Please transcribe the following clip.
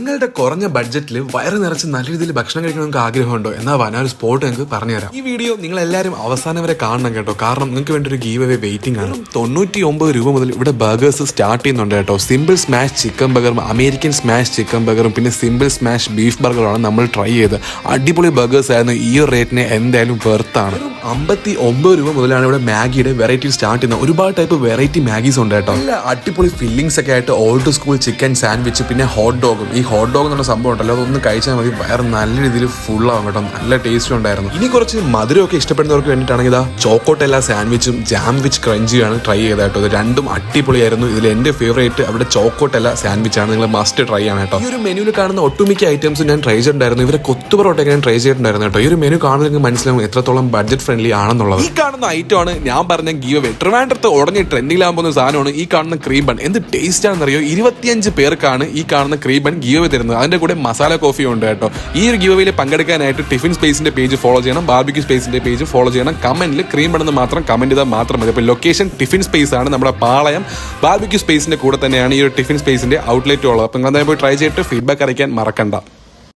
നിങ്ങളുടെ കുറഞ്ഞ ബഡ്ജറ്റിൽ വയറ് നിറച്ച് നല്ല രീതിയിൽ ഭക്ഷണം കഴിക്കണം നിങ്ങൾക്ക് ആഗ്രഹമുണ്ടോ എന്നാൽ വനാഒരു സ്പോട്ട് നിങ്ങൾക്ക് പറഞ്ഞുതരാം. ഈ വീഡിയോ നിങ്ങൾ എല്ലാവരും അവസാനം വരെ കാണണം കേട്ടോ, കാരണം നിങ്ങൾക്ക് വേണ്ടി ഒരു ഗീവ് അവേ വെയിറ്റിംഗ് ആണ്. 99 രൂപ മുതൽ ഇവിടെ ബർഗേഴ്സ് സ്റ്റാർട്ട് ചെയ്യുന്നുണ്ട് കേട്ടോ. സിമ്പിൾ സ്മാഷ് ചിക്കൻ ബർഗറും അമേരിക്കൻ സ്മാഷ് ചിക്കൻ ബർഗറും പിന്നെ സിമ്പിൾ സ്മാഷ് ബീഫ് ബർഗറുമാണ് നമ്മൾ ട്രൈ ചെയ്ത്. അടിപൊളി ബർഗേഴ്സ് ആയിരുന്നു. ഈ ഒരു റേറ്റിന് എന്തായാലും വെർത്താണ്. 59 രൂപ മുതലാണ് ഇവിടെ മാഗിയുടെ വെറൈറ്റി സ്റ്റാർട്ട് ചെയ്യുന്നത്. ഒരുപാട് ടൈപ്പ് വെറൈറ്റി മാഗീസ് ഉണ്ട് കേട്ടോ. നല്ല അടിപൊളി ഫില്ലിങ്സ് ഒക്കെ ആയിട്ട് ഓൾഡ് സ്കൂൾ ചിക്കൻ സാൻഡ്വിച്ച് പിന്നെ ഹോട്ട് ഡോഗും. ഈ ഹോട്ട് ഡോഗ് എന്നുള്ള സംഭവം ഉണ്ടല്ലോ, അതൊന്ന് കഴിച്ചാൽ മതി, വയറ് നല്ല രീതിയിൽ ഫുൾ ആവും കേട്ടോ. നല്ല ടേസ്റ്റും ഉണ്ടായിരുന്നു. ഇനി കുറച്ച് മധുരമൊക്കെ ഇഷ്ടപ്പെടുന്നവർക്ക് വേണ്ടിയിട്ടാണെങ്കിൽ ഇതാ ചോക്കോട്ടെല്ല സാൻഡ്വിച്ചും ജാം വിച്ച് ക്രഞ്ചിയാണ് ട്രൈ ചെയ്തത് കേട്ടോ. ഇത് രണ്ടും അടിപൊളിയായിരുന്നു. ഇതിൽ എന്റെ ഫേവറേറ്റ് അവിടെ ചോക്കോട്ടെല്ല സാൻഡ്വിച്ച് ആണ്. നിങ്ങൾ മസ്റ്റ് ട്രൈ ആണ് കേട്ടോ. ഈ ഒരു മെനുവിൽ കാണുന്ന ഒട്ടുമിക്ക ഐറ്റംസും ഞാൻ ട്രൈ ചെയ്തിട്ടുണ്ടായിരുന്നു. ഇവരെ കൊത്തുപൊറോട്ടയൊക്കെ ഞാൻ ട്രൈ ചെയ്തിട്ടുണ്ടായിരുന്നു കേട്ടോ. ഈ ഒരു മെനു കാണുന്നത് മനസ്സിലാവും എത്രത്തോളം ബഡ്ജറ്റ് ഫ്രണ്ട്ലി ആണെന്നുള്ളത്. ഈ കാണുന്ന ഐറ്റം ആണ് ഞാൻ പറഞ്ഞ ഗീവ് അവേ. ട്രിവാൻഡ്രത്ത് ഉടനെ ട്രെൻഡിങ്ങിലാകാൻ പോകുന്ന സാധനമാണ് ഈ കാണുന്ന ക്രീം ബൺ. എന്ത് ടേസ്റ്റ് ആണെന്നറിയോ? 25 പേർക്കാണ് ഈ കാണുന്ന ക്രീം ബൺ ഗീവ് അവേ തരുന്നത്. അതിന്റെ കൂടെ മസാല കോഫി ഉണ്ട് കേട്ടോ. ഈ ഒരു ഗീവ് അവേയിൽ പങ്കെടുക്കാനായിട്ട് ടിഫിൻ സ്പേസിന്റെ പേജ് ഫോളോ ചെയ്യണം, ബാർബിക്യൂ സ്പേസിന്റെ പേജ് ഫോളോ ചെയ്യണം. കമന്റിൽ ക്രീം ബൺ എന്ന് മാത്രം കമന്റ് ചെയ്താൽ മാത്രം മതി. അപ്പോൾ ലൊക്കേഷൻ ടിഫിൻ സ്പേസ് ആണ്, നമ്മുടെ പാളയം ബാർബിക്യൂ സ്പേസിന്റെ കൂടെ തന്നെയാണ് ഈ ഒരു ടിഫിൻ സ്പേസിന്റെ ഔട്ട്ലെറ്റ് ഉള്ളത്. അപ്പം നിങ്ങൾ പോയി ട്രൈ ചെയ്തിട്ട് ഫീഡ്ബാക്ക് അറിയിക്കാൻ മറക്കണ്ട.